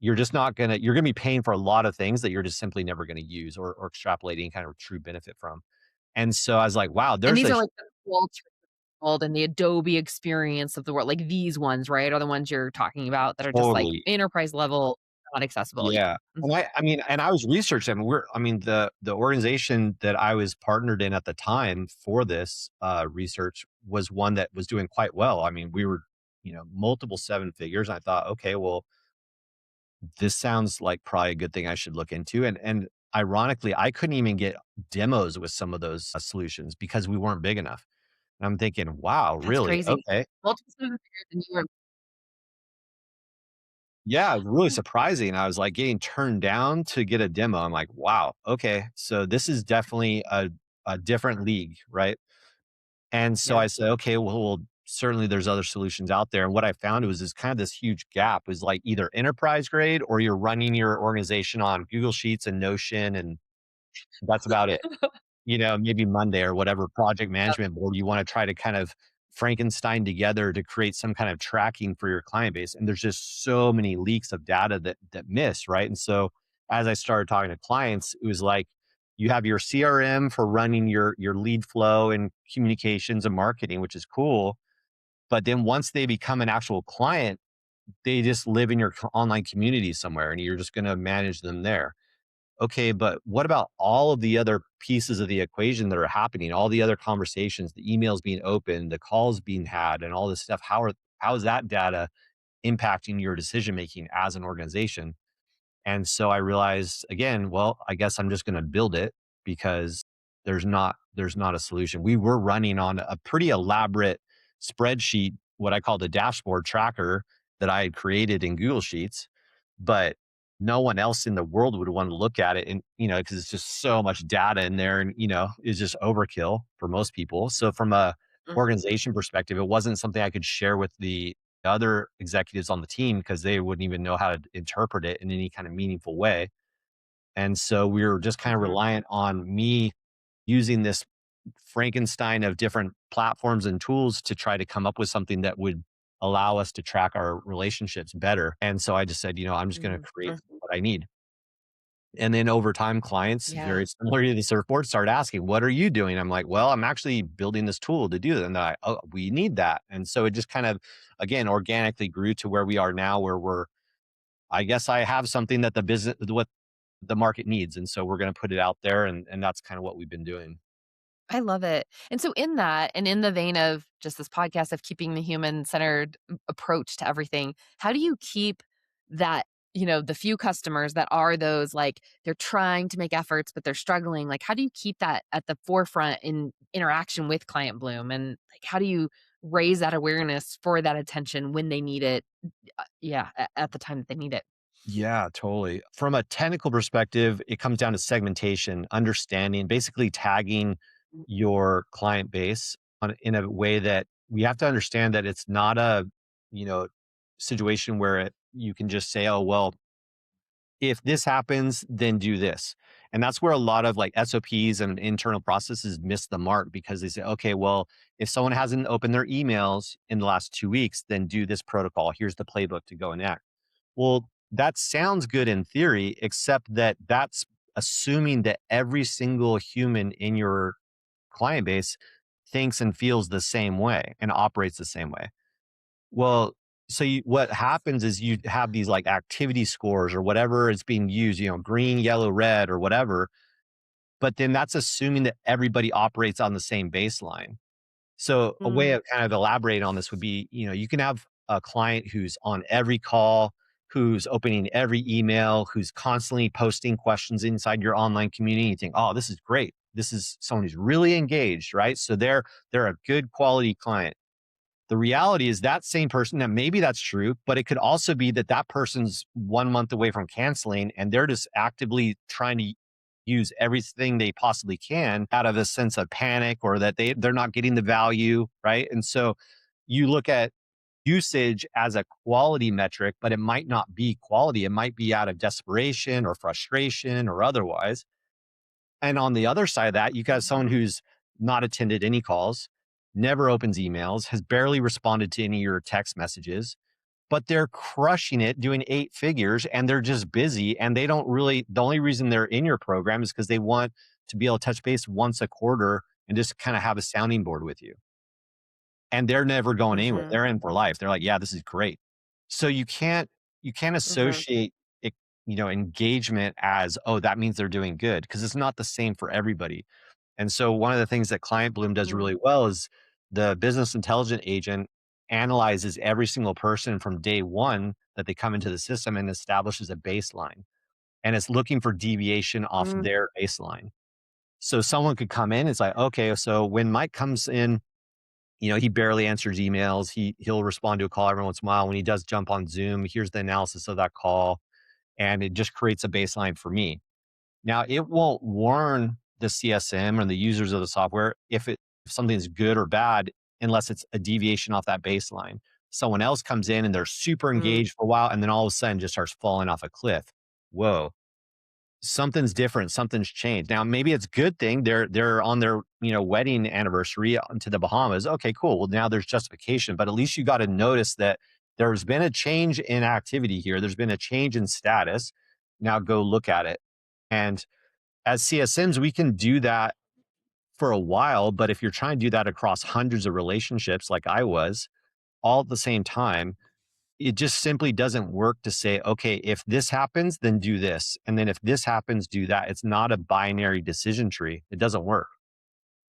you're gonna be paying for a lot of things that you're just simply never gonna use or extrapolate any kind of true benefit from. And so I was like, wow, And there's these a are like the Walter world and the Adobe experience of the world, like these ones, right, are the ones you're talking about that are just like totally, enterprise level, not accessible, yeah. yeah. Mhm. And I was researching, the organization that I was partnered in at the time for this research was one that was doing quite well. I mean, we were, multiple seven figures. I thought, okay, well, this sounds like probably a good thing I should look into. And ironically, I couldn't even get demos with some of those solutions because we weren't big enough. And I'm thinking, wow, That's really? crazy. Okay. Multiple 7 figures and you were Yeah, really surprising. I was like getting turned down to get a demo. I'm like, wow, okay. So this is definitely a different league, right? And so yeah. I said, okay, well, certainly there's other solutions out there. And what I found was this kind of this huge gap was like either enterprise grade or you're running your organization on Google Sheets and Notion, and that's about it. Maybe Monday or whatever project Yep. management board you want to try to kind of Frankenstein together to create some kind of tracking for your client base. And there's just so many leaks of data that miss, right? And so as I started talking to clients, it was like you have your CRM for running your lead flow and communications and marketing, which is cool. But then once they become an actual client, they just live in your online community somewhere and you're just going to manage them there. Okay, but what about all of the other pieces of the equation that are happening? All the other conversations, the emails being opened, the calls being had, and all this stuff. How is that data impacting your decision making as an organization? And so I realized again, well, I guess I'm just going to build it because there's not a solution. We were running on a pretty elaborate spreadsheet, what I call the dashboard tracker that I had created in Google Sheets, but no one else in the world would want to look at it and because it's just so much data in there and it's just overkill for most people. So from a Mhm. organization perspective, it wasn't something I could share with the other executives on the team because they wouldn't even know how to interpret it in any kind of meaningful way. And so we were just kind of Mhm. reliant on me using this Frankenstein of different platforms and tools to try to come up with something that would allow us to track our relationships better. And so I just said, I'm just going to Mhm. create Mhm. what I need. And then over time, clients, Yeah. very similar to the surfboard, start asking, "What are you doing?" I'm like, "Well, I'm actually building this tool to do that." And "Oh, we need that." And so it just kind of, again, organically grew to where we are now, where I guess I have something that what the market needs, and so we're going to put it out there, and that's kind of what we've been doing. I love it. And so in that, and in the vein of just this podcast of keeping the human-centered approach to everything, how do you keep that, the few customers that are those, like, they're trying to make efforts, but they're struggling, like, how do you keep that at the forefront in interaction with Client Bloom? And, like, how do you raise that awareness for that attention when they need it, yeah, at the time that they need it? Yeah, totally. From a technical perspective, it comes down to segmentation, understanding, basically tagging your client base in a way that we have to understand that it's not a, you know, situation where you can just say, "Oh, well, if this happens, then do this." And that's where a lot of like SOPs and internal processes miss the mark because they say, "Okay, well, if someone hasn't opened their emails in the last 2 weeks, then do this protocol. Here's the playbook to go and act." Well, that sounds good in theory, except that that's assuming that every single human in your client base thinks and feels the same way and operates the same way. Well, so what happens is you have these like activity scores or whatever is being used, green, yellow, red, or whatever. But then that's assuming that everybody operates on the same baseline. So a way Mm, of kind of elaborating on this would be, you can have a client who's on every call, who's opening every email, who's constantly posting questions inside your online community. You think, oh, this is great. This is someone who's really engaged, right? So they're a good quality client. The reality is that same person, that maybe that's true, but it could also be that that person's 1 month away from canceling and they're just actively trying to use everything they possibly can out of a sense of panic or that they're not getting the value, right? And so you look at usage as a quality metric, but it might not be quality. It might be out of desperation or frustration or otherwise. And on the other side of that, you got someone who's not attended any calls, never opens emails, has barely responded to any of your text messages, but they're crushing it doing 8 figures and they're just busy. And they don't really, the only reason they're in your program is because they want to be able to touch base once a quarter and just kind of have a sounding board with you. And they're never going anywhere. mhm, They're in for life. They're like, yeah, this is great. So you can't mhm, associate it, engagement as, oh, that means they're doing good because it's not the same for everybody. And so one of the things that Client Bloom does mm, really well is the business intelligent agent analyzes every single person from day one that they come into the system and establishes a baseline. And it's looking for deviation off mm, their baseline. So someone could come in, it's like, okay, so when Mike comes in, he barely answers emails. He'll respond to a call every once in a while. When he does jump on Zoom, here's the analysis of that call. And it just creates a baseline for me. Now, it won't warn the CSM or the users of the software if something's good or bad unless it's a deviation off that baseline. Someone else comes in and they're super mm, engaged for a while, and then all of a sudden just starts falling off a cliff. Whoa, something's different, something's changed. Now, maybe it's a good thing. They're on their, wedding anniversary to the Bahamas. Okay, cool. Well, now there's justification, but at least you got to notice that there's been a change in activity here. There's been a change in status. Now go look at it. And as CSMs, we can do that for a while, but if you're trying to do that across hundreds of relationships like I was, all at the same time, it just simply doesn't work to say, okay, if this happens, then do this. And then if this happens, do that. It's not a binary decision tree. It doesn't work.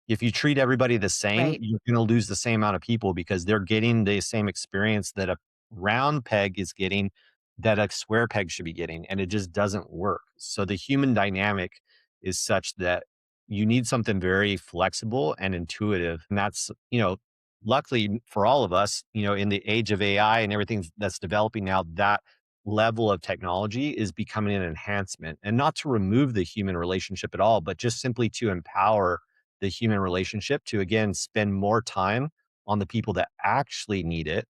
If you treat everybody the same, Right. you're gonna lose the same amount of people because they're getting the same experience that a round peg is getting, that a square peg should be getting, and it just doesn't work. So the human dynamic is such that you need something very flexible and intuitive, and that's, luckily for all of us, in the age of AI and everything that's developing now, that level of technology is becoming an enhancement, and not to remove the human relationship at all, but just simply to empower the human relationship to again spend more time on the people that actually need it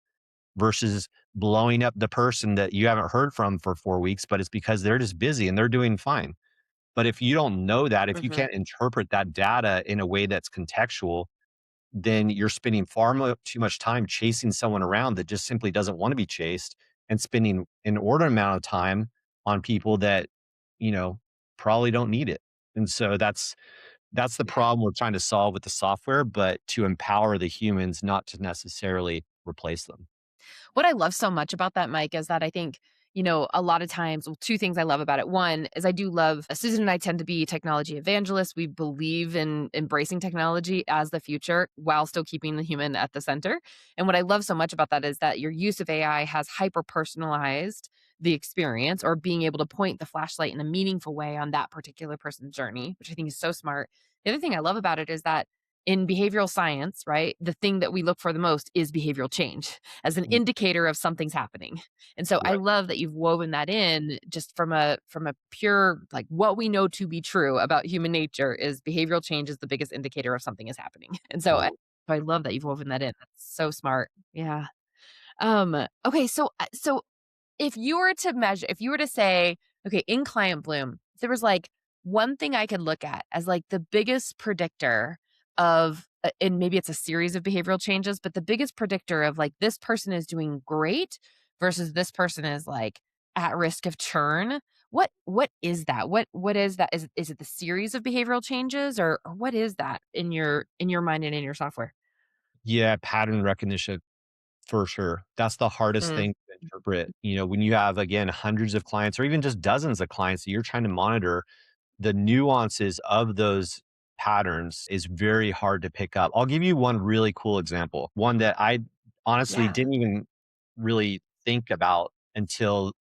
versus blowing up the person that you haven't heard from for 4 weeks, but it's because they're just busy and they're doing fine. But if you don't know that, if you Hmm. can't interpret that data in a way that's contextual, then you're spending too much time chasing someone around that just simply doesn't want to be chased, and spending an inordinate amount of time on people that, you know, probably don't need it. And so that's the Yeah. problem we're trying to solve with the software, but to empower the humans, not to necessarily replace them. What I love so much about that, Mike, is that I think, a lot of times, well, 2 things I love about it. One is I do love Susan and I tend to be technology evangelists. We believe in embracing technology as the future while still keeping the human at the center. And what I love so much about that is that your use of AI has hyper personalized the experience, or being able to point the flashlight in a meaningful way on that particular person's journey, which I think is so smart. The other thing I love about it is that in behavioral science, right, the thing that we look for the most is behavioral change as an Mm, indicator of something's happening. And so I right. love that you've woven that in just from a pure, like, what we know to be true about human nature is behavioral change is the biggest indicator of something is happening. And so Totally. I love that you've woven that in. That's so smart. Yeah. Okay, so if you were to say, okay, in Client Bloom, if there was like one thing I could look at as like the biggest predictor of, and maybe it's a series of behavioral changes, but the biggest predictor of like this person is doing great versus this person is like at risk of churn. What is that? What is that? Is it the series of behavioral changes, or what is that in your mind and in your software? Yeah, pattern recognition for sure. That's the hardest Mm, thing to interpret. When you have, again, hundreds of clients or even just dozens of clients that you're trying to monitor, the nuances of those patterns is very hard to pick up. I'll give you one really cool example, one that I honestly yeah. didn't even really think about until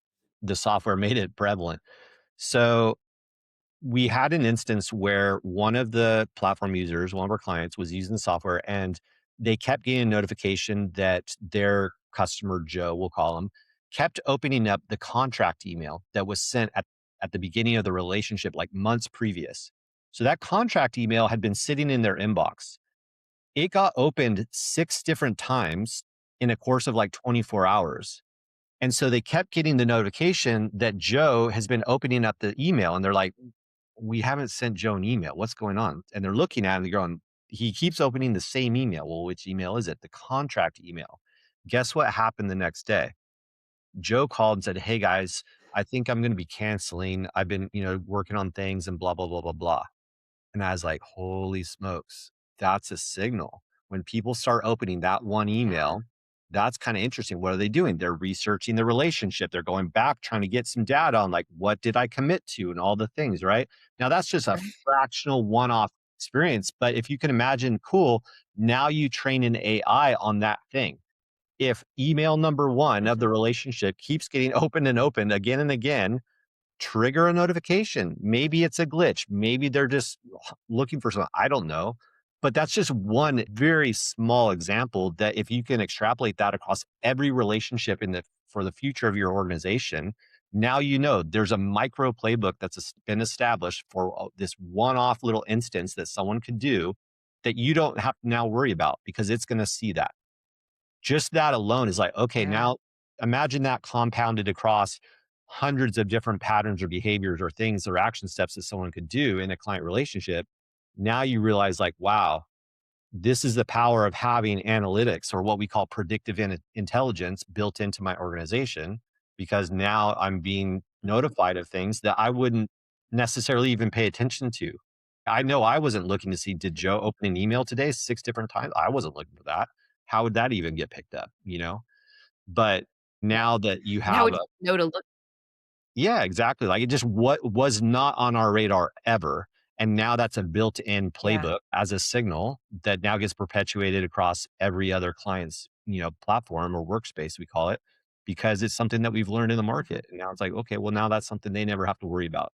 the software made it prevalent. So we had an instance where one of the platform users, one of our clients, was using the software and they kept getting a notification that their customer, Joe, we'll call him, kept opening up the contract email that was sent at the beginning of the relationship, like months previous. So that contract email had been sitting in their inbox. It got opened 6 different times in a course of like 24 hours. And so they kept getting the notification that Joe has been opening up the email. And they're like, we haven't sent Joe an email. What's going on? And they're looking at it and they're going, he keeps opening the same email. Well, which email is it? The contract email. Guess what happened the next day? Joe called and said, hey guys, I think I'm going to be canceling. I've been, working on things and blah, blah, blah, blah, blah. And I was like, holy smokes, that's a signal. When people start opening that one Yeah. email, that's kind of interesting. What are they doing? They're researching the relationship. They're going back, trying to get some data on like, what did I commit to and all the things, right? Now, that's just a Right. fractional one off experience. But if you can imagine, cool, now you train an AI on that thing. If email number one of the Mhm. relationship keeps getting opened and opened again and again, trigger a notification. Maybe it's a glitch. Maybe they're just looking for something. I don't know. But that's just one very small example that if you can extrapolate that across every relationship for the future of your organization, now you know there's a micro playbook that's been established for this one-off little instance that someone could do that you don't have to now worry about because it's going to see that. Just that alone is like, okay, Yeah. now imagine that compounded across hundreds of different patterns or behaviors or things or action steps that someone could do in a client relationship. Now you realize, like, wow, this is the power of having analytics or what we call predictive intelligence built into my organization because now I'm being notified of things that I wouldn't necessarily even pay attention to. I know I wasn't looking to see, did Joe open an email today 6 different times? I wasn't looking for that. How would that even get picked up, you know? But Yeah. now that you And how have would a you know to look? yeah, exactly, like, it just what was not on our radar ever, and now that's a built-in Yeah. playbook as a signal that now gets perpetuated across every other client's, platform or workspace, we call it, because it's something that we've learned in the Mhm. market, and now it's like, "Okay, well, now that's something they never have to worry about."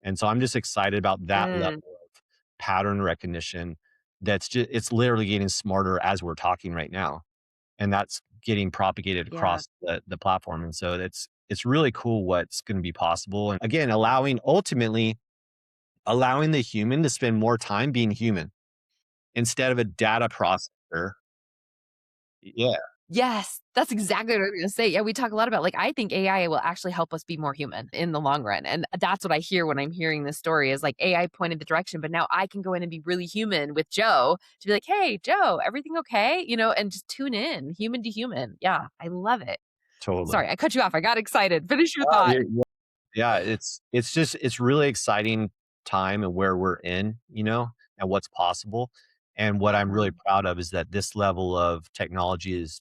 And so I'm just excited about that level Mm, of pattern recognition that's just it's literally getting smarter as we're talking right now, and that's getting propagated yeah. across the platform, and so it's really cool what's gonna be possible, and again, ultimately, allowing the human to spend more time being human instead of a data processor. Yeah, Yes, that's exactly what I was gonna say. Yeah, we talk a lot about like, I think AI will actually help us be more human in the long run, and that's what I hear when I'm hearing this story is like AI pointed the direction, but now I can go in and be really human with Joe to be like, "Hey, Joe, everything okay?" And just tune in, human to human. Yeah, I love it. totally. Sorry, I cut you off. I got excited. Finish your thought. Yeah, it's really exciting time and where we're in, and what's possible, and what I'm really Mhm. proud of is that this level of technology is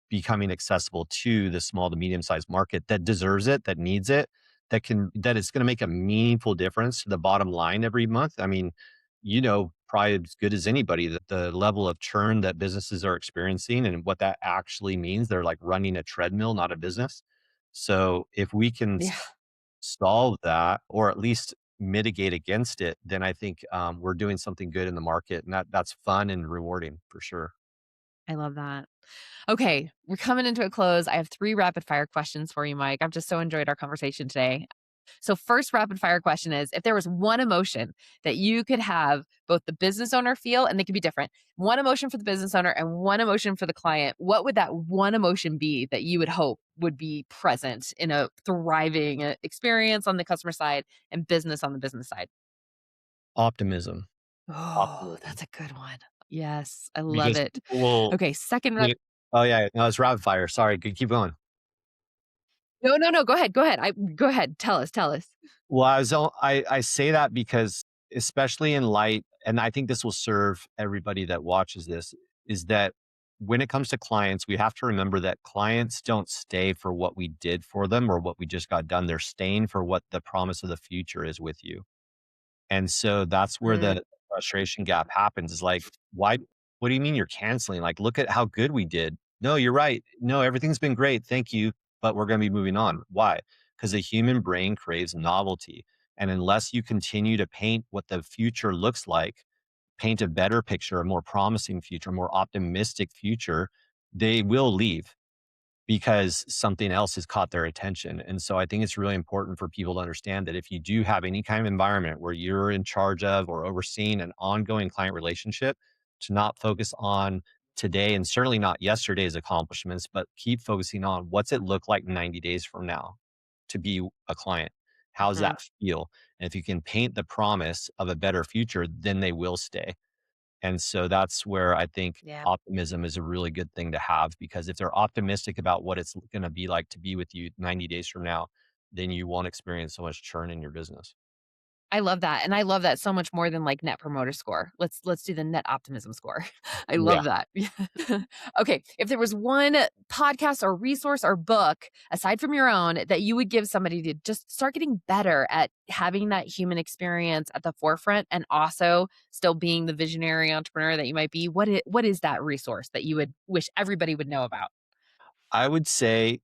becoming accessible to the small to medium-sized market that deserves it, that needs it, that is gonna make a meaningful difference to the bottom line every month. I mean, probably as good as anybody that the level of churn that businesses are experiencing and what that actually means. They're like running a treadmill, not a business. So if we can Yeah, solve that or at least mitigate against it, then I think, we're doing something good in the market, and that's fun and rewarding for sure. I love that. Okay, we're coming into a close. I have 3 rapid fire questions for you, Mike. I've just so enjoyed our conversation today. So, first rapid fire question is if there was one emotion that you could have both the business owner feel, and they could be different, one emotion for the business owner and one emotion for the client, what would that one emotion be that you would hope would be present in a thriving experience on the customer side and business on the business side? Optimism, Oh, optimism, that's a good one. Yes, I love because it. people will Okay, second yeah. Oh, yeah, no, it's rapid fire, sorry, keep going. No, no, no, go ahead, go ahead. Go ahead, tell us, tell us. Well, I say that because especially in light and I think this will serve everybody that watches this, is that when it comes to clients, we have to remember that clients don't stay for what we did for them or what we just got done. They're staying for what the promise of the future is with you. And so that's where Mm, the frustration gap happens is like, why what do you mean you're canceling? Like, look at how good we did. No, you're right. No, everything's been great. Thank you. But we're going to be moving on. Why? Because the human brain craves novelty. And unless you continue to paint what the future looks like, paint a better picture, a more promising future, a more optimistic future, they will leave because something else has caught their attention. And so I think it's really important for people to understand that if you do have any kind of environment where you're in charge of or overseeing an ongoing client relationship, to not focus on today and certainly not yesterday's accomplishments, but keep focusing on what's it look like 90 days from now to be a client. How's mhm, that feel? And if you can paint the promise of a better future, then they will stay. And so that's where I think yeah. optimism is a really good thing to have because if they're optimistic about what it's going to be like to be with you 90 days from now, then you won't experience so much churn in your business. I love that, and I love that so much more than, like, net promoter score. Let's do the net optimism score. I Yeah. love that. Okay, if there was one podcast or resource or book, aside from your own, that you would give somebody to just start getting better at having that human experience at the forefront and also still being the visionary entrepreneur that you might be, what is that resource that you would wish everybody would know about? I would say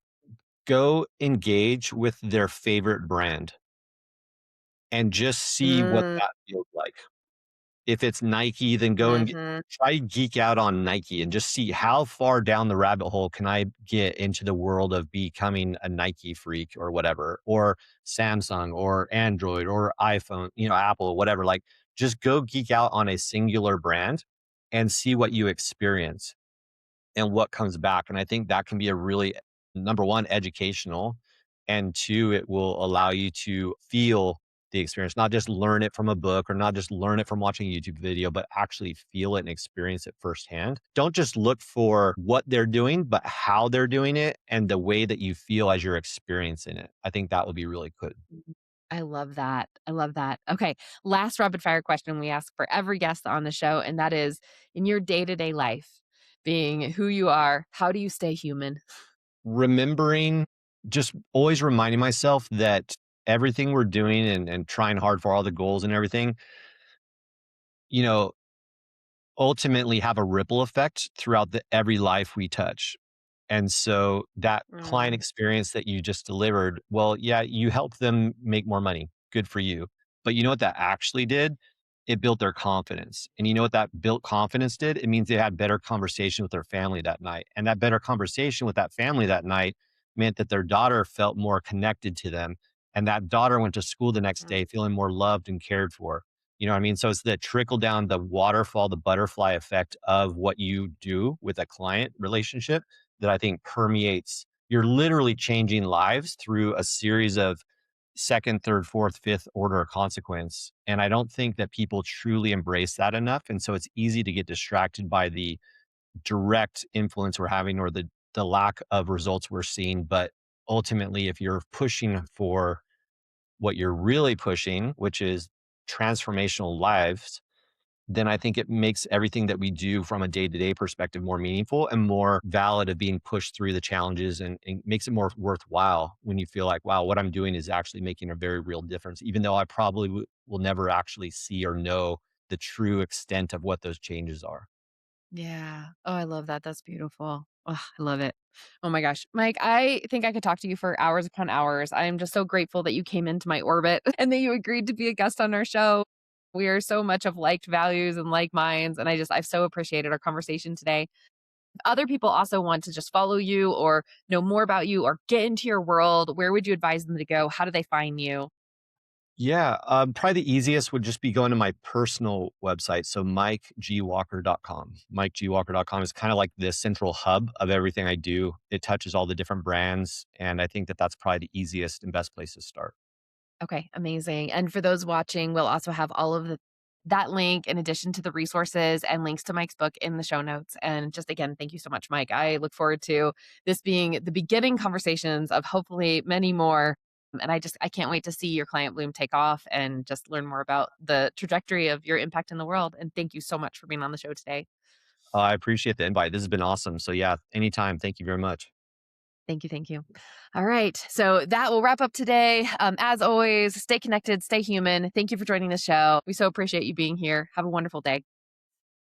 go engage with their favorite brand and just see what Mm, that feels like. If it's Nike, then go and mhm. try geek out on Nike and just see how far down the rabbit hole can I get into the world of becoming a Nike freak or whatever, or Samsung or Android or iPhone, Apple, whatever. Like just go geek out on a singular brand and see what you experience and what comes back. And I think that can be a really, number one, educational, and two, it will allow you to feel the experience, not just learn it from a book or not just learn it from watching a YouTube video, but actually feel it and experience it firsthand. Don't just look for what they're doing, but how they're doing it and the way that you feel as you're experiencing it. I think that would be really good. Mhm. I love that. I love that. Okay, last rapid fire question we ask for every guest on the show, and that is in your day to day life, being who you are, how do you stay human? Remembering, just always reminding myself that everything we're doing and trying hard for all the goals and everything, you know, ultimately have a ripple effect throughout every life we touch. And so that client Mm, experience that you just delivered, well, yeah, you help them make more money. Good for you. But you know what that actually did? It built their confidence. And you know what that built confidence did? It means they had better conversation with their family that night. And that better conversation with that family that night meant that their daughter felt more connected to them. And that daughter went to school the next mm, day feeling more loved and cared for. You know what I mean? So it's the trickle down, the waterfall, the butterfly effect of what you do with a client relationship that I think permeates. You're literally changing lives through a series of second, third, fourth, fifth order consequence. And I don't think that people truly embrace that enough. And so it's easy to get distracted by the direct influence we're having or the lack of results we're seeing. But ultimately, if you're pushing for what you're really pushing, which is transformational lives, then I think it makes everything that we do from a day-to-day perspective more meaningful and more valid of being pushed through the challenges and makes it more worthwhile when you feel like, wow, what I'm doing is actually making a very real difference, even though I probably will never actually see or know the true extent of what those changes are. yeah. Oh, I love that. That's beautiful. Oh, I love it. Oh my gosh. Mike, I think I could talk to you for hours upon hours. I'm just so grateful that you came into my orbit and that you agreed to be a guest on our show. We are so much of liked values and like minds. And I've so appreciated our conversation today. If other people also want to just follow you or know more about you or get into your world, where would you advise them to go? How do they find you? Yeah, probably the easiest would just be going to my personal website. So mikegwalker.com. Mikegwalker.com is kind of like the central hub of everything I do. It touches all the different brands. And I think that that's probably the easiest and best place to start. Okay, amazing. And for those watching, we'll also have all of that link in addition to the resources and links to Mike's book in the show notes. And just again, thank you so much, Mike. I look forward to this being the beginning conversations of hopefully many more. And I can't wait to see your client bloom take off and just learn more about the trajectory of your impact in the world. And thank you so much for being on the show today. I appreciate the invite. This has been awesome. So, yeah, anytime. Thank you very much. Thank you. Thank you. All right. So that will wrap up today. As always, stay connected, stay human. Thank you for joining the show. We so appreciate you being here. Have a wonderful day.